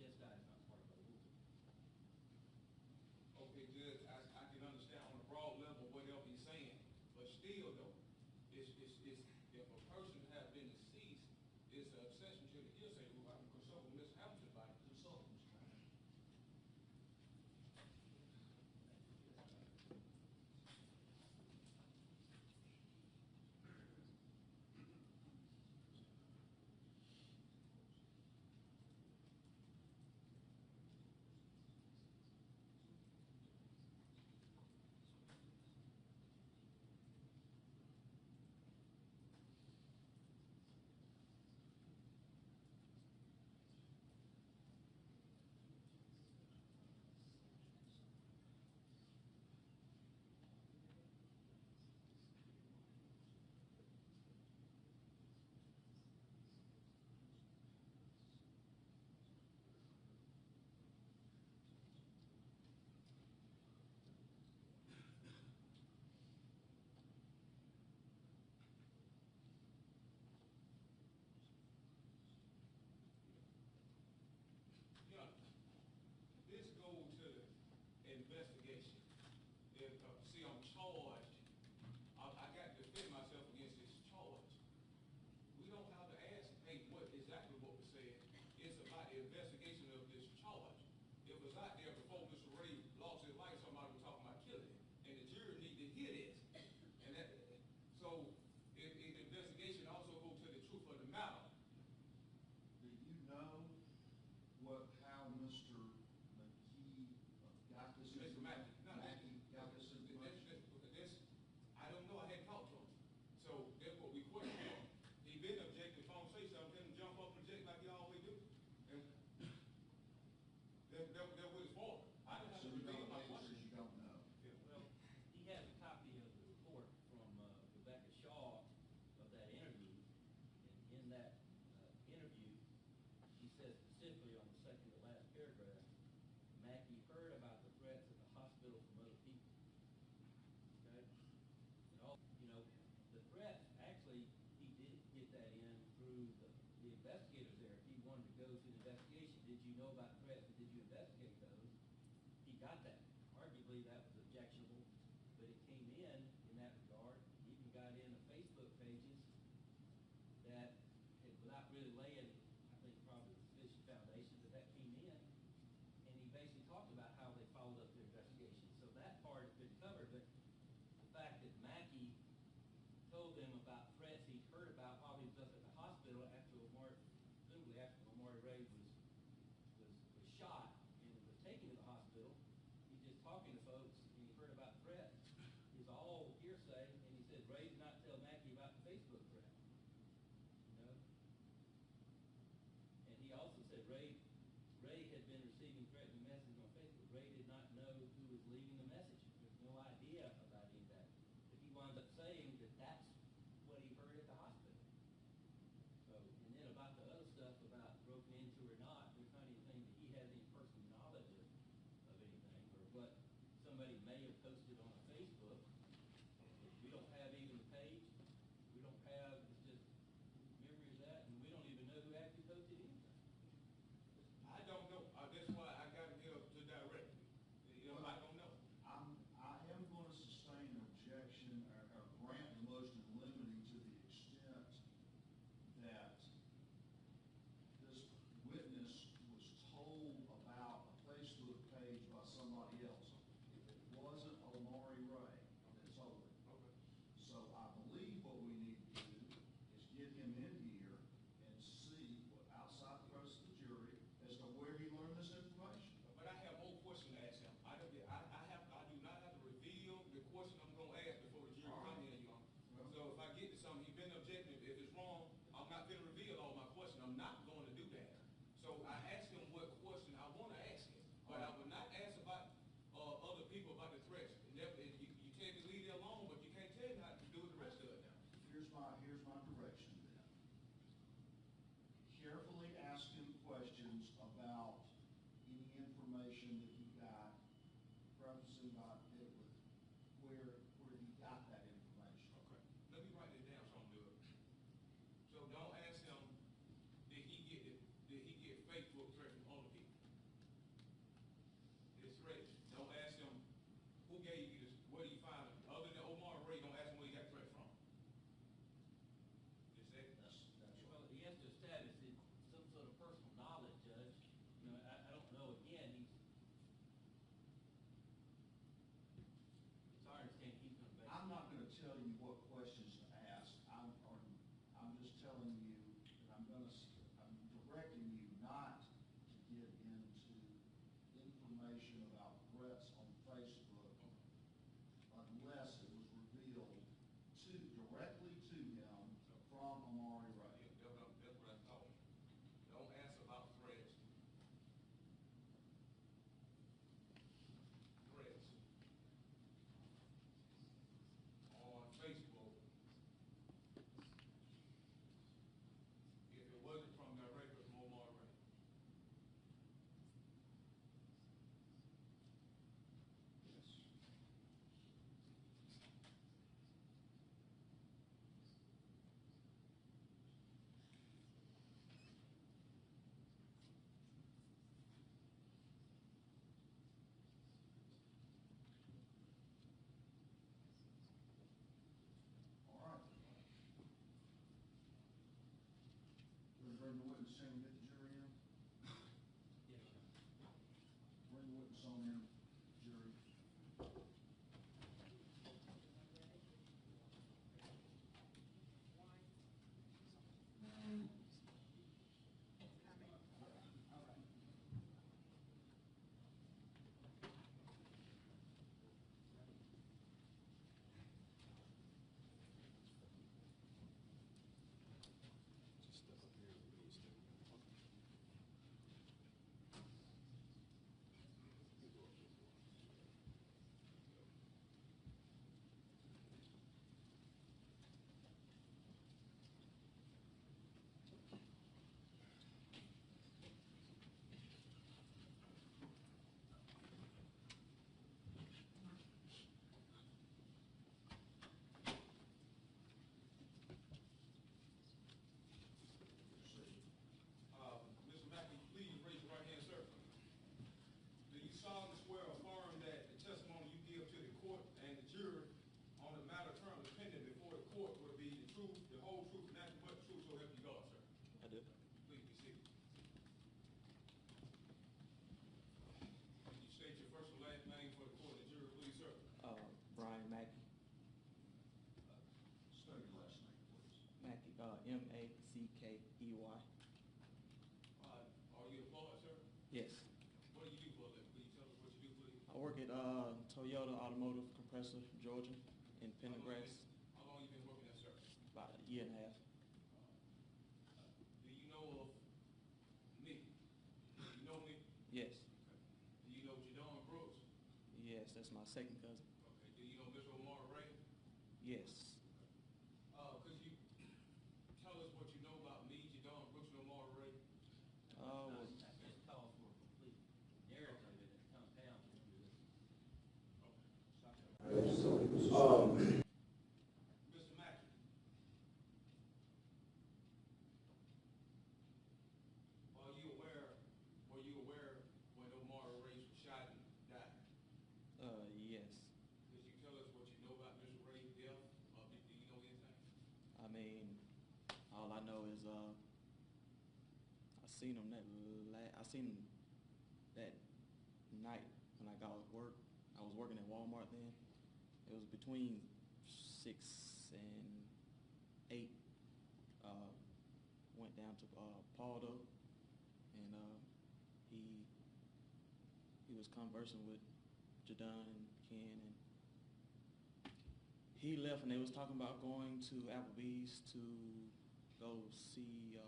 chastise is not part of the rules. Okay, Judge, I can understand on a broad level whatever he's saying, but still though, it's if a person has been deceased, it's an exception to the hearsay rule. I can consult with Mr. Hamilton about it. Consult, Mr. Hamilton. Yeah, this goes to the investigation. If, see, I'm charged. I got to defend myself against this charge. We don't have to ask, hey, what exactly what we said. It's about the investigation of this charge. It was out there before Mr. Wray lost his life, somebody was talking about killing him. And the jury need to hear this. And that, so, the investigation also goes to the truth of the matter. Do you know how Mr. Mackey got this Mr. Mackey, no, Mackey got this information? I don't know, I hadn't talked to him. So that's what we question him. He been objecting, if I don't say something, let him jump up and object like he always do. And that was his fault. I don't have So to you reveal don't my know answers question. you don't know. Yeah. Well, he has a copy of the report from Rebecca Shaw of that interview. And in that interview, he says specifically on the second to last paragraph, Mackey heard about the threats at the hospital from other people. Okay? And all, you know, the threats, actually, he did get that in through the investigators there. If he wanted to go to the investigation, did you know about threats and did you investigate those? He got that. Arguably, that was objectionable, but it came in that regard. He even got in the Facebook pages that, without really laying, I think probably the sufficient foundation, that came in, and he basically talked about how they followed up their investigation. So that part has been covered, but the fact that Mackey told them about threats he'd heard about while he was up at the hospital after Omari Wray was shot and was taken to the hospital, he's just talking to folks and he heard about threats. It's all hearsay, and he said Ray did not tell Mackey about the Facebook threat. You know? And he also said Ray had been receiving threatening messages on Facebook. Ray did not know who was leaving the message. There's no idea about any of that. But he wound up saying that that's what he heard at the hospital. So, and then about the other stuff about broken into or not, there's not anything that he has any personal knowledge of anything, or what somebody may have posted on a Facebook. We don't have even the page. We don't have, it's just memory of that, and we don't even know who actually posted anything. I don't know. That's why I got him here to direct me. You know, I don't know. I'm tell you what questions to ask. I'm just telling you that I'm directing you not to get into information about threats on Facebook unless it was revealed directly to him from Omari Wray. That's what I thought. Don't ask about threats. Threats on Facebook. If it wasn't from directly from Omari Wray. Yes. All right. We're going to bring the witness in and get the jury in. Yes, sir. Bring the witness on in, jury. Mr. Mackey, please raise your right hand, sir. Do you solemnly swear or affirm that the testimony you give to the court and the jury on the matter currently pending before the court will be the truth, the whole truth, and nothing but the truth, so help you God, sir? I do. Please be seated. Can you state your first and last name for the court and the jury, please, sir? Brian Mackey. Spell your last name, please. Mackey, Mackey. Are you employed, sir? Yes. What do you do for a living? Will you tell us what you do, please? I work at Toyota Automotive Compressor, Georgia, in Pendergrass, How long you been working there, sir? about a year and a half. Do you know of me? Do you know me? Yes. Do you know Jadon Brooks? Yes, that's my second cousin. Okay. Do you know Mr. Omari Wray? Yes. Could you tell us what you know about me, Jadon Brooks, and Omari Wray? Well, I just call for a complete narrative and it compounds into this. Mr. Mackey. Were you aware when Omari Wray was shot and died? yes. Could you tell us what you know about Mr. Ray's death? Do you know anything? I mean, all I know is I seen him that night when I got off work. I was working at Walmart then. It was between 6 and 8. Went down to Paldo, and he was conversing with Jadon and Ken, and he left, and they was talking about going to Applebee's to go see,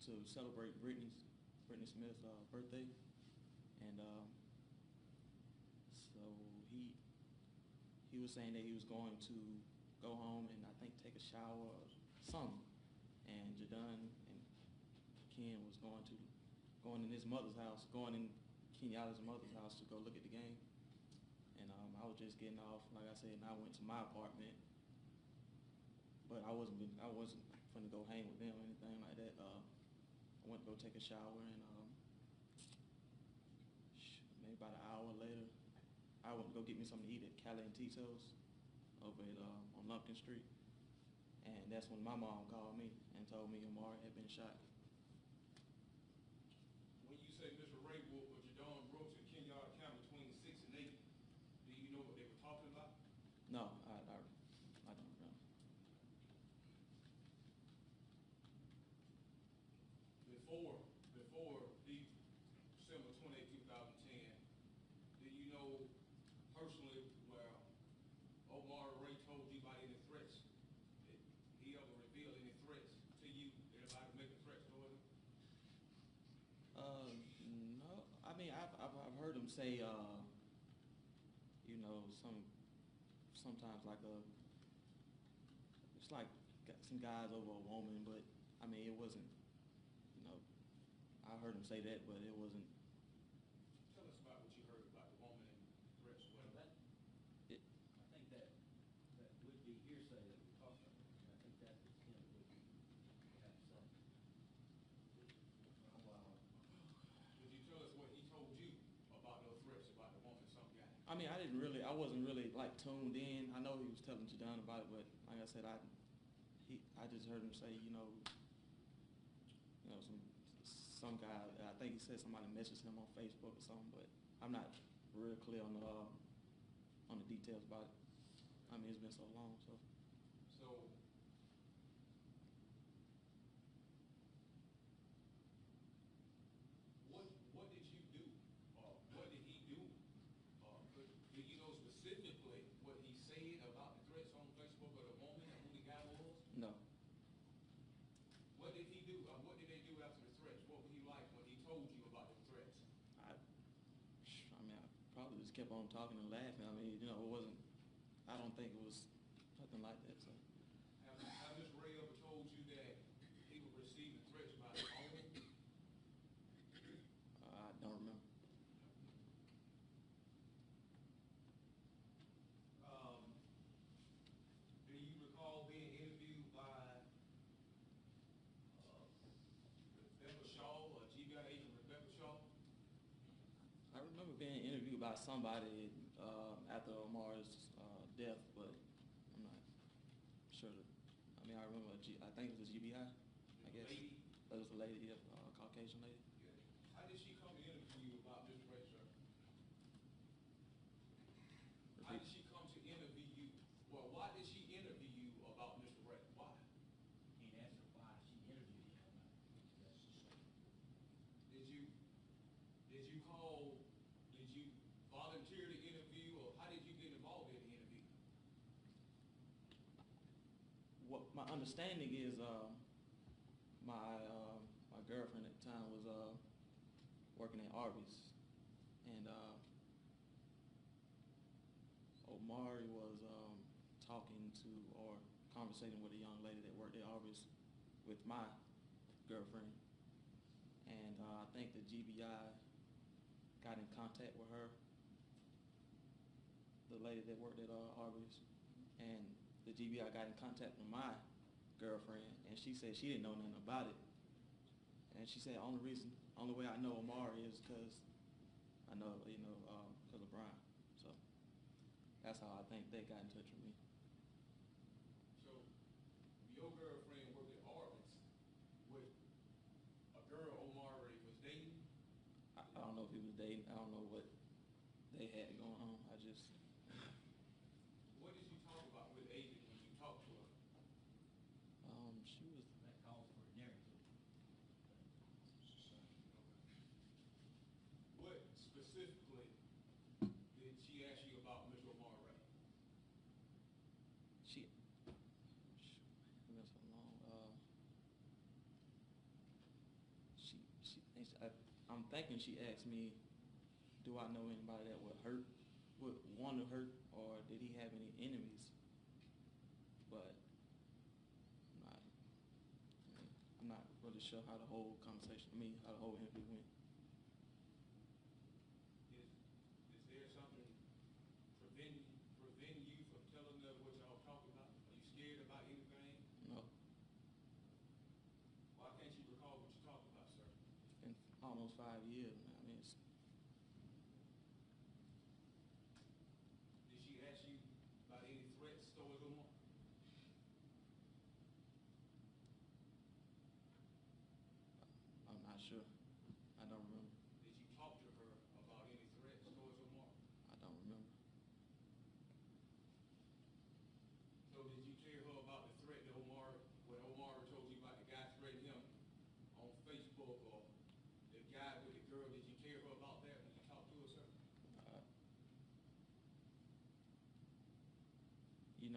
to celebrate Brittany Smith's birthday, and so he was saying that he was going to go home and I think take a shower or something, and Jadon and Ken was going in his mother's house, going in Kenyatta's mother's house to go look at the game, and I was just getting off, like I said, and I went to my apartment, but I wasn't gonna go hang with them or anything like that. I went to go take a shower, and maybe about an hour later, I went to go get me something to eat at Cali and Tito's over at on Lumpkin Street, and that's when my mom called me and told me Omari had been shot. When you say Mr. Ray Wolf or Jadon Brooks and Kenyatta County between 6 and 8, do you know what they were talking about? No, before December 28, 2010, do you know personally where Omari Wray told you about any threats? Did he ever reveal any threats to you? Anybody making threats toward him? No. I mean, I've heard him say, you know, sometimes like it's like got some guys over a woman, but I mean, it wasn't, you know, I heard him say that, but it wasn't. Tell us about what you heard about the woman and threats. Well, that, It, I think that would be hearsay that we talked about. And I think that's the extent of what you have to say. Would you tell us what he told you about those threats about the woman, some guy? I mean, I wasn't really like tuned in. I know he was telling Jadon about it, but like I said, I just heard him say, you know, some guy. I think he said somebody messaged him on Facebook or something, but I'm not real clear on the details about it. I mean, it's been so long, so. So, what did you do? What did he do? Do you know specifically what he said about the threats on Facebook or the woman and who the guy was? No. What did he do? What did they do after the threats? What was he like when he told you about the threats? I mean, I probably just kept on talking and laughing. I mean, you know, it wasn't. I don't think it was nothing like that. So. Have Mr. Wray ever told you that he was receiving threats by his own? I don't remember. Do you recall being interviewed by Rebecca Shaw or GBI agent Rebecca Shaw? I remember being interviewed by somebody after Omari's death, but I'm not sure. I mean, I remember. I think it was a GBI. I guess. Lady? That was a lady, yeah, Caucasian lady. Yeah. How did she come to interview you about Mr. Wray, sir? How did she come to interview you? Well, why did she interview you about Mr. Wray? Why? He asked her why she interviewed him. Did you volunteer to interview, or how did you get involved in the interview? What my understanding is, my girlfriend at the time was working at Arby's, and Omari was talking to or conversating with a young lady that worked at Arby's with my girlfriend, and I think the GBI got in contact with her, the lady that worked at Arby's, and the GBI got in contact with my girlfriend, and she said she didn't know nothing about it. And she said only way I know Omari is because I know, because of Brian. So that's how I think they got in touch with me. So your girlfriend worked at Arby's with a girl Omari was dating? I don't know if he was dating. I don't know what they had going on. What did you talk about with Agent when you talked to her? She was. That calls for a narrative. What specifically did she ask you about Mr. Omari Wray? It's been so long. I'm thinking she asked me, do I know anybody that would want to hurt, or did he have any enemies? But I'm not really sure how the whole conversation, how the whole interview went. Is there something preventing you from telling her what y'all talking about? Are you scared about anything? No, Why can't you recall what you talked about, sir? it's been almost 5 years now. Did she ask you about any threats towards Omar? I'm not sure. I don't remember. Did you talk to her about any threats towards Omar? I don't remember. So did you tell her about the threat that when Omar told you about the guy threatening him on Facebook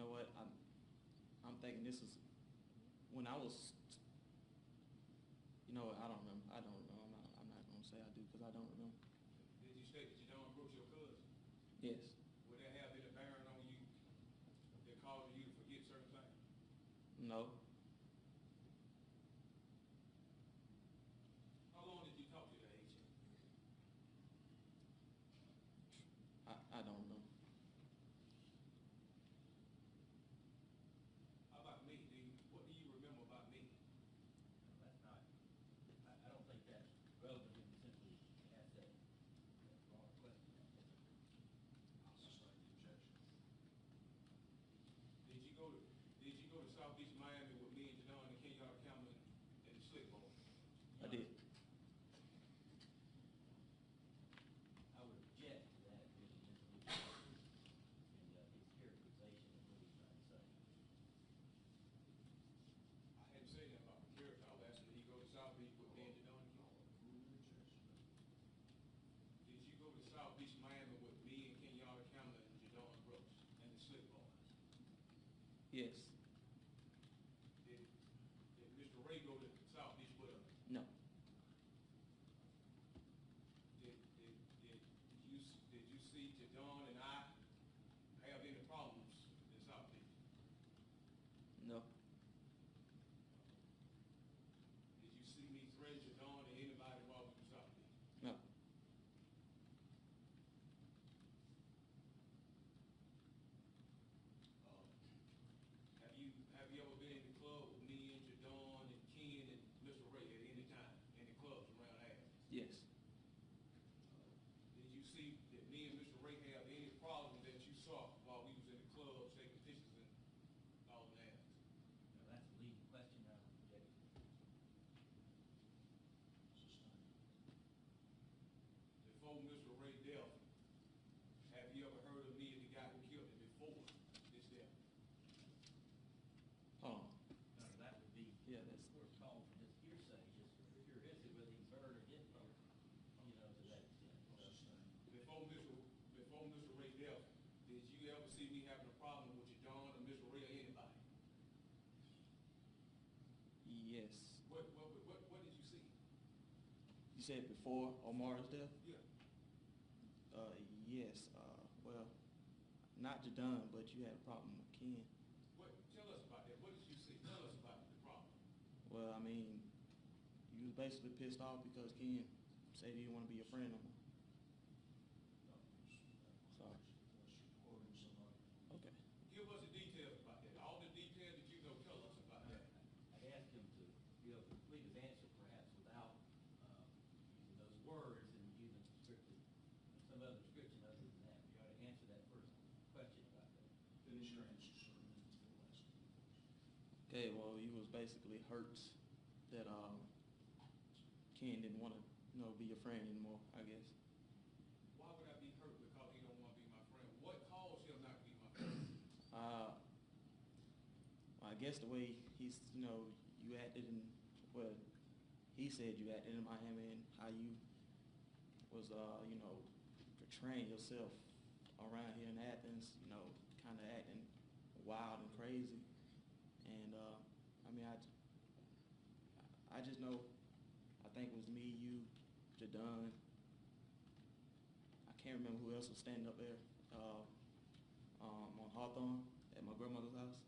know what, I'm thinking this is, when I was, you know what, I don't remember. I'm not gonna say I do, because I don't remember. Did you state that you don't approach your cousin? Yes. Would that have any bearing on you that caused you to forget certain things? No. How long did you talk to that agent? I don't remember. How about me? What do you remember about me? That's not, I don't think that's relevant in simply ask that broad question. I'll sustain the objection. Did you go to South Beach, Miami with me and Jadon and Kenyatta Cameron and the slick boat? I did. I would object to that being in his characterization of what he's trying to say. I hadn't said that about my character. I was asking, did he go to South Beach with me and Jadon? Did you go to South Beach, Miami with me and Kenyatta Cameron and Jadon Brooks and the slick boys? Yes. Did Mr. Wray go to South Beach with us? No. Did you see Jadon and I have any problems in South Beach? No. Did you see me threaten Jadon or anybody while we were in South Beach? No. Have you ever been in the club with me and Jadon and Ken and Mr. Wray at any time in the clubs around Athens? Yes. Did you see that me and Mr. Wray have any problem that you saw while we was in the clubs taking pictures and all of that? Now, that's a leading question, I would object to. Sustain. Before Mr. Wray death, have you ever heard of me and the guy who killed him before this death? Hold on. No, that would be, Yeah, that's. we're calling for just hearsay, just pure hearsay, whether he's heard or didn't hear, you know, to that extent. So, Sustain. Before Mr. Wray death, did you ever see me having a problem with Jadon or Mr. Wray or anybody? Yes. What did you see? You said before Omari's death? Yeah. Yes. Well, not Jadon, but you had a problem with Ken. Tell us about that. What did you see? Tell us about the problem. Well, I mean, you was basically pissed off because Ken said he didn't want to be your friend no more. Sorry. Unless you're quoting somebody. Okay. Give us the details about that. All the details that you know, tell us about that. I'd ask him to be able to complete his answer perhaps without using those words and using strictly some other description other than that. You ought to answer that first question about that. Finish your answer, sir, and then we'll ask you. Okay, well, you was basically hurt that Ken didn't want to, be your friend anymore, I guess. Why would I be hurt because he don't want to be my friend? What caused him not to be my friend? I guess the way he's, you acted in, well, he said you acted in Miami and how you was, portraying yourself around here in Athens, kind of acting wild and crazy. And, I just know, I think it was me, you, Jadon. I can't remember who else was standing up there on Hawthorne at my grandmother's house.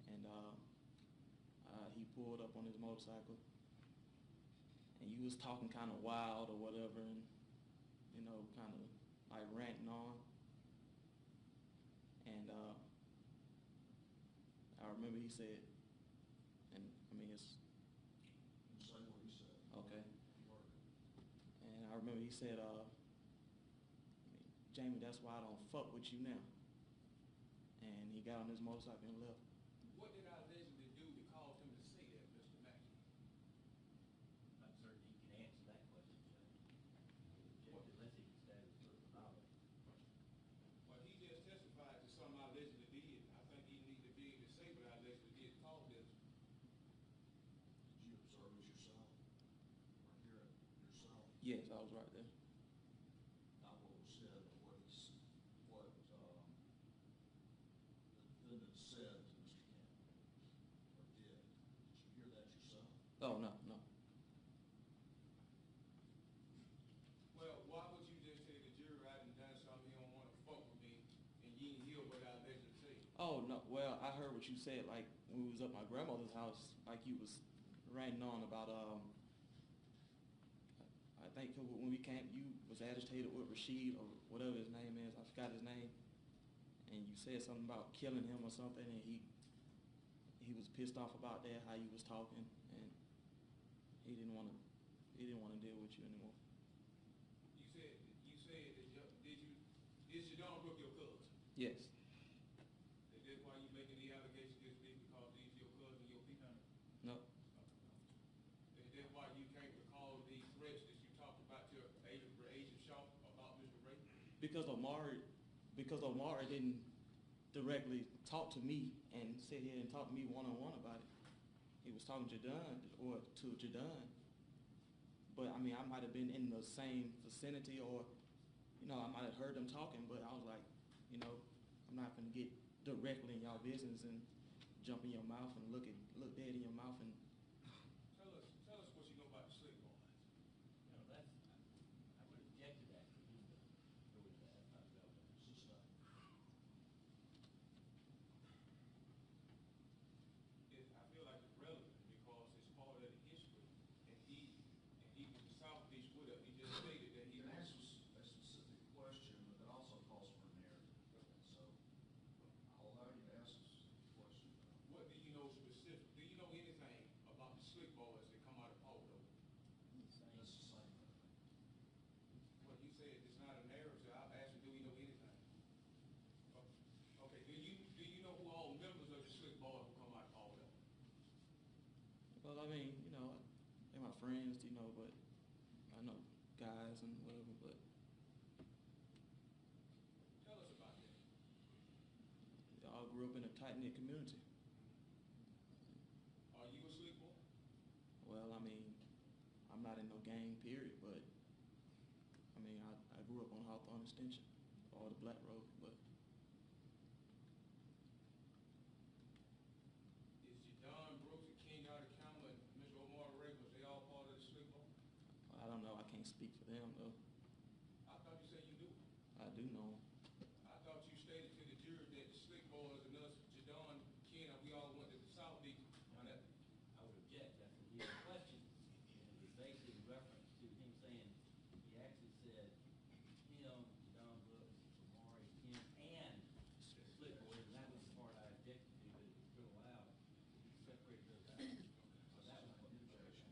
And he pulled up on his motorcycle. And you was talking kind of wild or whatever and, kind of like ranting on. And I remember he said, and it's And say what he said. okay. Word. And I remember he said, Jamie, that's why I don't fuck with you now. And he got on his motorcycle and left. What did I allegedly do to cause him to say that, Mr. Mackey? I'm certain he can answer that question, Judge. Unless he can establish further knowledge. Well, he just testified to something I allegedly did. I think he needs to be able to say what I allegedly did to cause this. Did you observe it yourself? Or hear it yourself? Yes, I was right there. Not what was said, but what defendant said to Mr. Campbell, or did. Did you hear that yourself? Oh, no, no. Well, why would you just tell the jury I done done something, you don't wanna fuck with me, and you didn't hear what I allegedly said? Oh, no, well, I heard what you said, like, when we was up at my grandmother's house, like you was ranting on about, I think when we came, you was agitated with Rashid, or whatever his name is, I forgot his name, and you said something about killing him or something, and he was pissed off about that, how you was talking, and he didn't wanna deal with you anymore. You said that did your dog broke your cousin? Yes. Is that why you making the allegation against me, because these your cousin, your people? No. Is that why you can't recall the threats that you talked about to Agent Shaw about Mr. Ray? Because Omari didn't directly talk to me and sit here and talk to me one-on-one about it. He was talking to Jadon. But, I mean, I might have been in the same vicinity, or, you know, I might have heard them talking, but I was like, you know, I'm not gonna get directly in y'all business and jump in your mouth and look dead in your mouth and. Tell us what you know about the slick boys. You know, I would object to that for him to go into that, that's not relevant. It's just not. I feel like it's relevant because it's part of the history, and he was in South Beach with us. He just stated that he You can was. ask a specific question, but that also calls for a narrative. So I'll allow you to ask a specific question. What do you know specific? Do you know anything about the slick boys that come out of Paulo? That's the same thing. Well, you said it's not a narrative. So I've asked you, do we know anything? Okay. Do you know who all members of the slick boys who come out of Paulo? Well, I mean, you know, they're my friends, you know, but I know guys and whatever, but Tell us about that. they all grew up in a tight-knit community. Are you a slick boy? Well, I mean, I'm not in no gang, period, but, I mean, I grew up on Hawthorne Extension, or the Black Road, but Is Jadon Brooks and King out of Campbell and Mr. Omari Wray, was they all part of the slick boy? I don't know, I can't speak for them, though. I thought you said you do. I do know 'em. I thought you stated to the jury that the slick boys and us, Jadon, Ken, we all went to South Beach. I would object, that's his question, and it was basically in reference to him saying, he actually said, him, Don Brooks, Omari, him, and the Slick Boys, and that was the part I objected to, that it was still allowed. He separated those out, so that was my objection.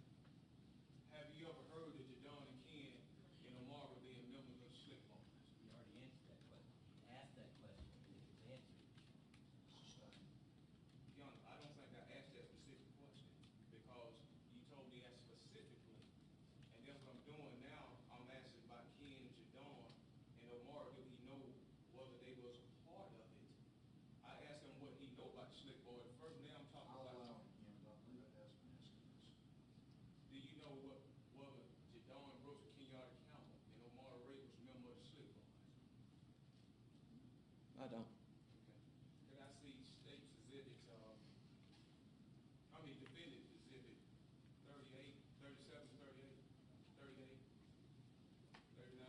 Have you ever heard of Jadon and Ken and Omari being members of the slick boys? He already answered that question, he asked that question, and it was answered. Your Honor, I don't think I asked that specific question because you told me that specifically. And that's what I'm doing now. I'm asking about Ken, Jadon, and Omari. Do he know whether they was a part of it? I asked him what he know about the slick boy first. Now I'm talking I'll about. allow him again, but I believe I asked him this. Do you know whether Jadon Brooks or Kenyatta Campbell and Omari Wray was a member of the slick boys? I don't. Okay. Can I see states exhibits, defendant exhibit 38, 37, 38, 38, 39?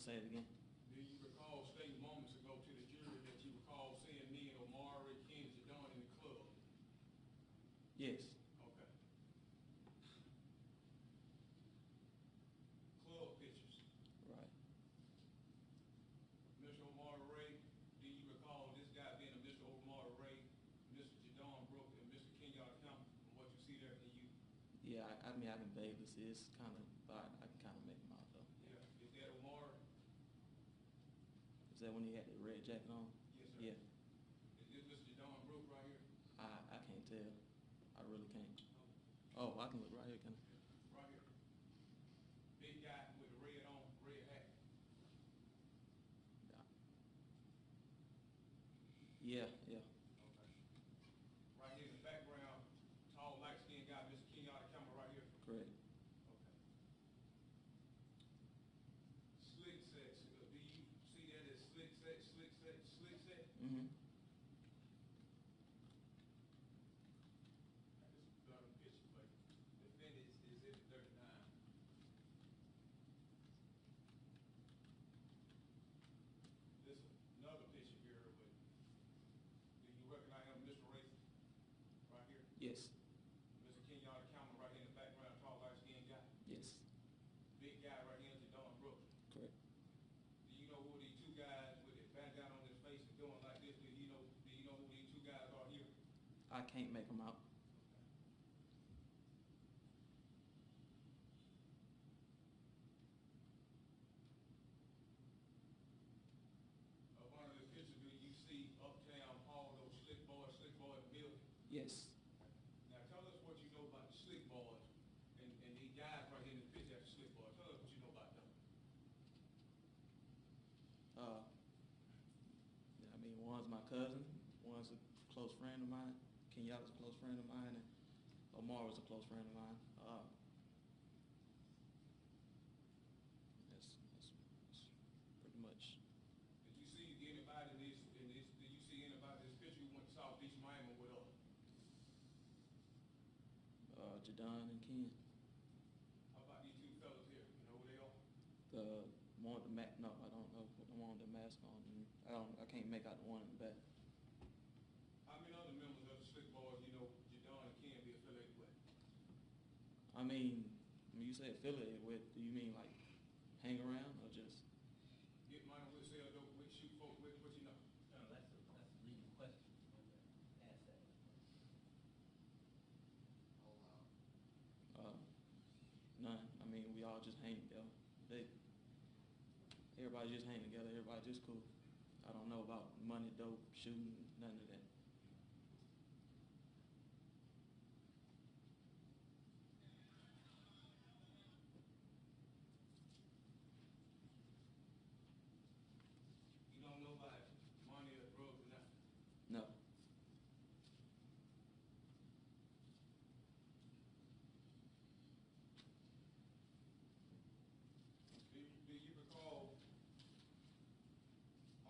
Say it again. Do you recall stating moments ago to the jury that you recall seeing me and Omari, Ken, and Jadon in the club? Yes. Okay. Club pictures. Right. Mr. Omari Wray, do you recall this guy being a Mr. Omari Wray, Mr. Jadon Brooke, and Mr. Kenyatta Campbell, from what you see there? Can you? Yeah, I mean, I can vaguely see. It's kind of, I can kind of make them out though. Yeah. Is that Omari? Is that when he had the red jacket on? Yes, sir. Yeah. Is this Mr. Jadon Brooke right here? I can't tell. I really can't. Oh, I can look right here, can I? Right here. Big guy with the red on, red hat. Yeah, yeah. Okay. Right here in the background, tall, light-skinned guy, Mr. Kenyatta Campbell right here. Correct. Okay. Slick set, do you see that as slick set, slick set, slick set? Mm-hmm. This is a better picture, but defendant is exhibit 39. This is another picture here with, do you recognize him, Mr. Ray? Right here? Yes. Mr. Kenyatta Campbell right here in the background, tall, light-skinned guy. Yes. Big guy right here, Jadon Brooke. Correct. Do you know who these two guys with their bandana on their face and doing like this? Do you know who these two guys are here? I can't make them out. Up under this picture, do you see Uptown Hall, those slick boys in the building? Yes. Now tell us what you know about the slick boys and these guys right here in the picture after slick boys. Tell us what you know about them. I mean, one's my cousin, one's a close friend of mine, Kenyatta's a close friend of mine, and Omar was a close friend of mine. That's pretty much. Did you see anybody did you see anybody in this picture who went to South Beach, Miami with us? Jadon and Ken. How about these two fellas here? You know who they are? The one with the mask, no, I don't know, the one with the mask on. I can't make out the one in the back. How many other members of the slick boys you know Jadon and Ken be affiliated with? I mean, when you say affiliated with, do you mean like hang around or just? Get money with, sell dope with, shoot folk with, what you know? No, that's a leading question. Ask that. None. I mean, we all just hang together. Everybody just hang together. Everybody just cool. I don't know about money, dope, shooting, none of that. You don't know about money or drugs or nothing? No. Do you recall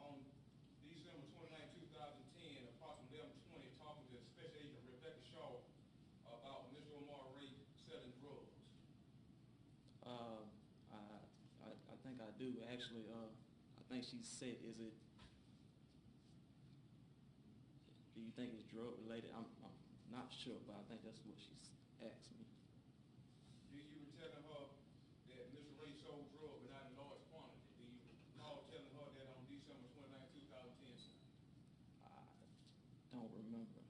on December 29, 2010, approximately 11:20, talking to Special Agent Rebecca Shaw about Mr. Omari Wray selling drugs? I think I do actually. I think she said, "Is it? Do you think it's drug related?" I'm not sure, but I think that's what she asked me. Do you were telling her that Mr. Wray sold drugs but not in large quantity? Do you recall telling her that on December 29, 2010, sir? I don't remember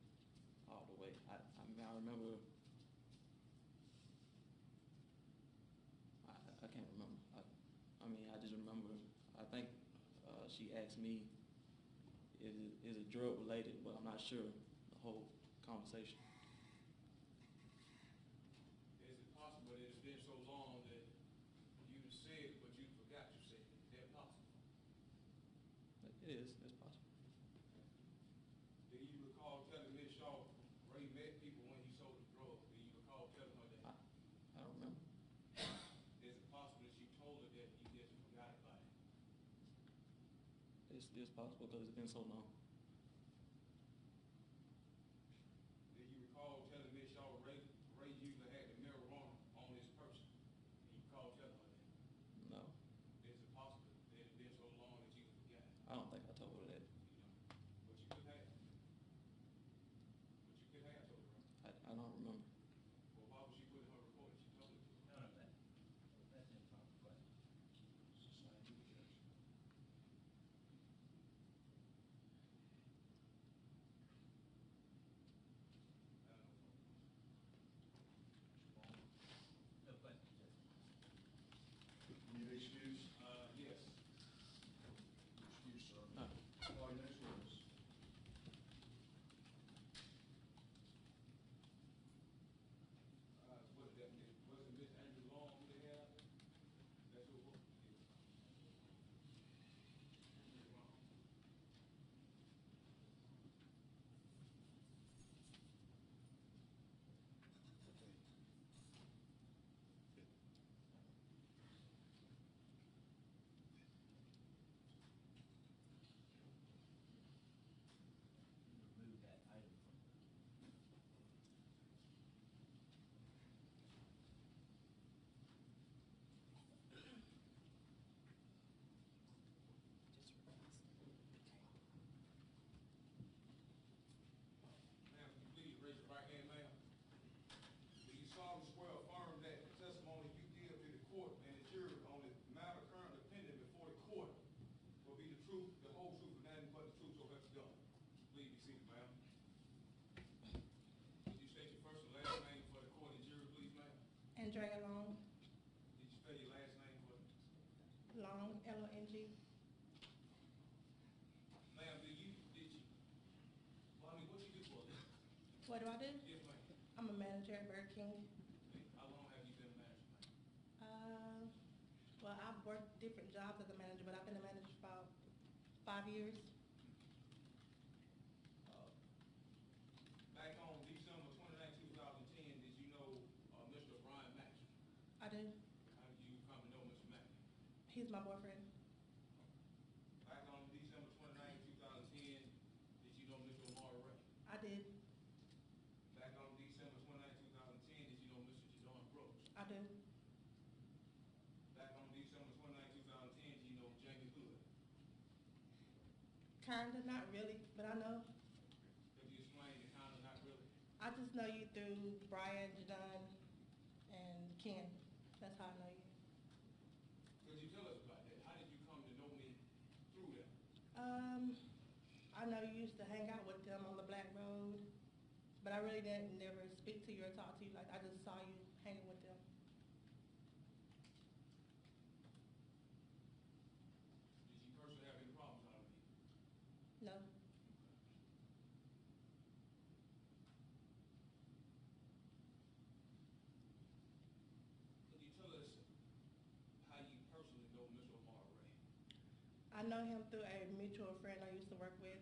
all the way. I mean, I remember. I can't remember. I mean, I just remember. I think she asked me, "Is it drug related?" But I'm not sure the whole conversation. Is it possible that it's been so long that you said it, but you forgot you said it? Is that possible? It is. It's possible. Do you recall telling Ms. Shaw Ray met people when he sold the drugs? Do you recall telling her that? I don't remember. Is it possible that she told her that you just forgot about it? It's possible because it's been so long. Do you recall telling Ms. Shaw Ray usually had the marijuana on his person? Do you recall telling her that? No. Is it possible that Andrea Long. Did you spell your last name for me? Long, Long. Ma'am, did you, well, I mean, what you do for a living? What do I do? Yes, ma'am. I'm a manager at Burger King. How long have you been a manager, ma'am? Well, I've worked different jobs as a manager, but I've been a manager for about 5 years. Back on December 29, 2010, did you know Mr. Brian Mackey? I do. How did you come to know Mr. Mackey? He's my boyfriend. Back on December 29, 2010, did you know Mr. Omari Wray? I did. Back on December 29, 2010, did you know Mr. Jadon Brooks? I do. Back on December 29, 2010, do you know Jamie Hood? Kinda, not really, but I know. Could you explain the kind of not really? I just know you through Brian, Jadon, and Ken. That's how I know you. Could you tell us about that? How did you come to know me through them? I know you used to hang out with them on the Black Road, but I really didn't never speak to you or talk to you. Like, I just saw you hanging with them. Did you personally have any problems out of me? No. Could you tell us how you personally know Mr. Omari Wray? I know him through a mutual friend I used to work with,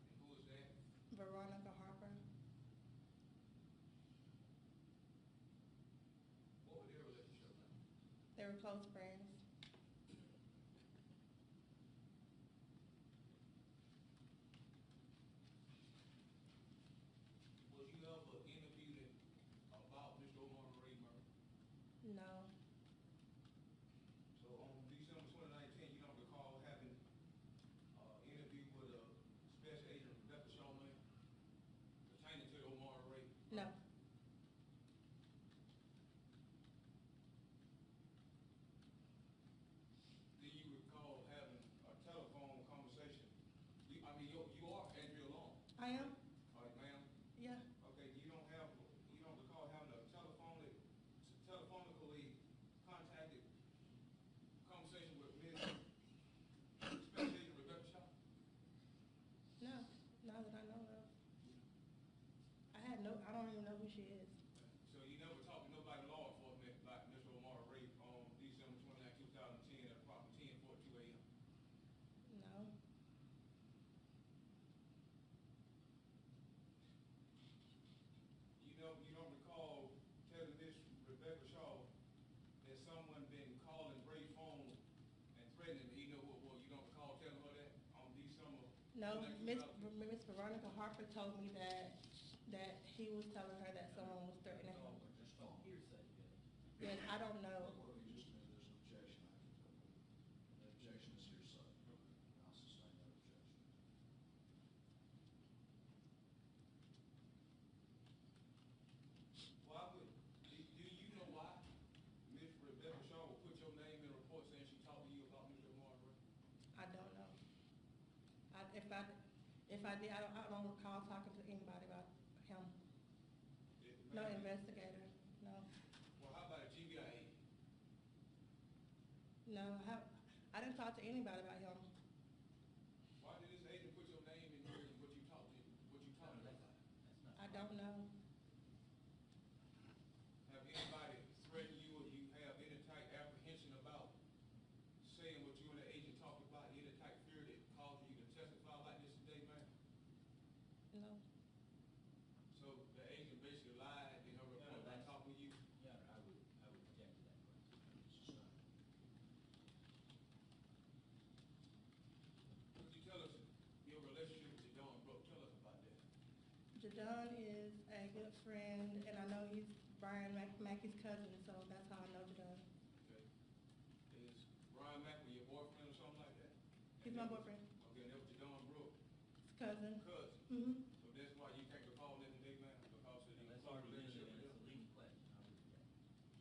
And who is that? Veronica Harper. What was their relationship like? They were close friends. Was you ever interviewed about Mr. Omari Wray murder? No. So on December 2019, you don't recall having interview with a special agent Rebecca Shawman pertaining to the Omari Wray? No. Do you recall having a telephone conversation? I mean, you are Andrea Long. I am? All right, ma'am. Yeah. Okay, you don't recall having a telephonically contacted conversation with Ms. Special Agent Rebecca Shaw? No. Not that I know of. I don't even know who she is. So you never talked to nobody law enforcement about Mr. Omari Wray on December 29, 2010 at approximately 10:42 a.m.? No. You don't recall telling Ms. Rebecca Shaw that someone been calling Ray's phone and threatening that he know what, well, you don't recall telling her that on December? No, 29, Miss Veronica Harper told me that he was telling her that someone was threatening him. Just on hearsay, Yes, I don't know. Well, you just knew there's an objection, I can tell you. The objection is hearsay. I'll sustain that objection. Why would, do you know why Ms. Rebecca Shaw would put your name in a report saying she talked to you about Mr. Omari Wray? I don't know. If I did, I don't recall talking to anybody about him. No investigator, no. Well, how about a GBI agent? No, I didn't talk to anybody about him. Why did this agent put your name in here and what you talked to her about? I don't know. Have anybody threatened you or you have any type apprehension about saying what you and the agent talked about, any type of fear that caused you to testify like this today, ma'am? No. So the agent basically lied in her report by talking to you? Yeah, I would object to that question. Sustain. Could you tell us your relationship with Jadon Brooks? Tell us about that. Jadon is a good friend, and I know he's Brian Mackey's cousin, so that's how I know Jadon. Okay. Is Brian Mackey your boyfriend or something like that? He's my boyfriend. Okay, and that was Jadon Brooks' His cousin. cousin. Mm-hmm. So that's why you can't recall that today, ma'am, because of the That's close already been, relationship and with it's a them? leading question, I would object.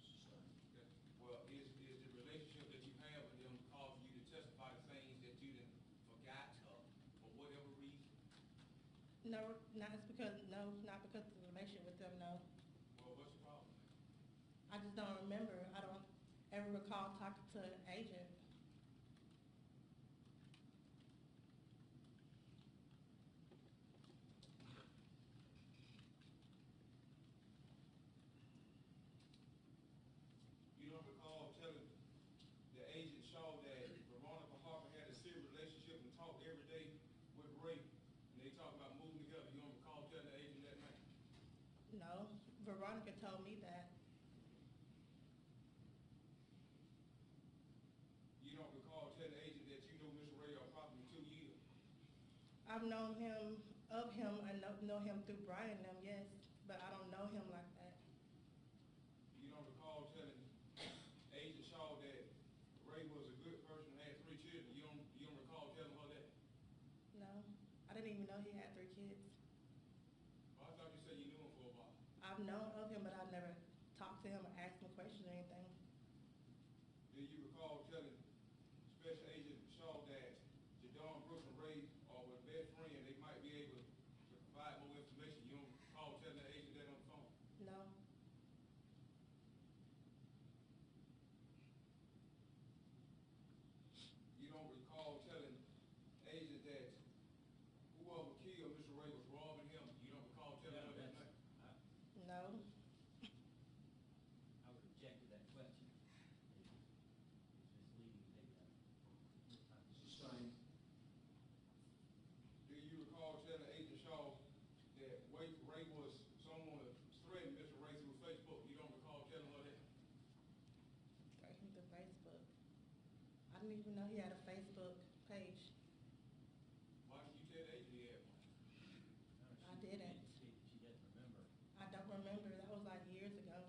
Sustain. Okay. Well, is the relationship that you have with them causing you to testify to things that you didn't forgot for whatever reason? No, not because of the relationship with them, no. Well, what's the problem? just don't remember. I don't ever recall talking to an agent. You don't recall telling the agent Shaw that Veronica Harper had a serious relationship and talked every day with Ray, and they talked about moving together. You don't recall telling the agent that night? No, Veronica told me that. You don't recall telling the agent that you know Mr. Ray approximately 2 years? I've known him, of him, I know him through Brian and them, yes, but I don't know him like that. You don't recall telling Agent Shaw that Ray was a good person, had 3 children? You don't recall telling her that? No, I didn't even know he had 3 kids. Well, I thought you said you knew him for a while. I've known of him, but I've never talked to him or asked him questions or anything. Do you recall telling Special Agent Shaw that Jadon Brooks and Ray were best friends, they might be able to provide more information? You don't recall telling the agent that on the phone? No, You don't recall telling agent that whoever killed Mr. Ray was robbing him? You don't recall telling her that night? no, I would object to that question. It's misleading. Sustained. Do you recall telling Agent Shaw that Ray was someone that threatened Mr. Ray through Facebook? You don't recall telling her that? through Facebook. I didn't even know he had a Facebook page. Why did you tell the agent he had one? I didn't. She doesn't remember. I don't remember, that was like years ago.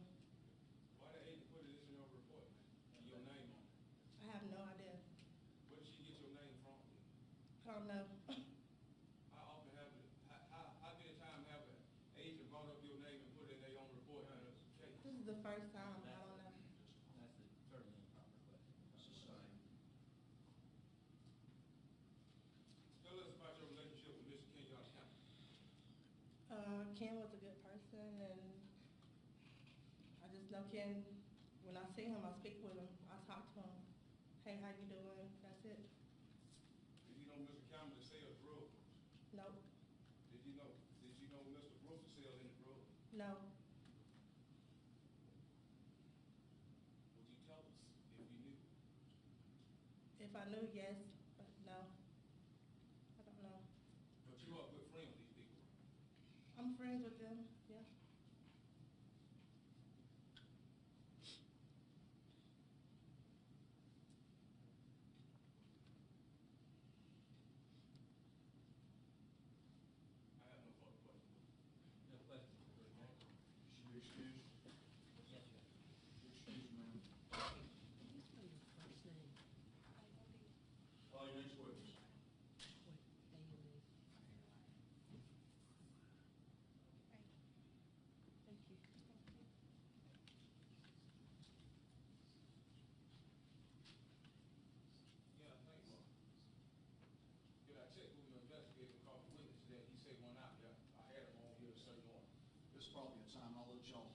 Why did agent put this in her report and your name on it? I have no idea. Where did she get your name from? I don't know. How often how many times have an agent brought up your name and put it in their own report in a case? This is the first time, I don't know. That's a certainly improper question. Sustained. Tell us about your relationship with Mr. Kenyatta County. Ken was a good person, and I just know Ken, when I see him, I speak with him, I talk to him. Hey, how you doing? That's it. Did you know Mr. Campbell to sell drugs? Nope, Did you know Mr. Brooks to sell any drugs? no, Would you tell us if you knew? if I knew, yes, but no, I don't know. But you are a good friend with these people. I'm friends with them, yeah. I have no further questions. No question. Should be excused. Yes, sir. Excuse, ma'am. Call your next witness. Yeah, I think, did I check with your investigator and call the witness that he said one out there? I had him on here a certain order. This is probably a time I'll let y'all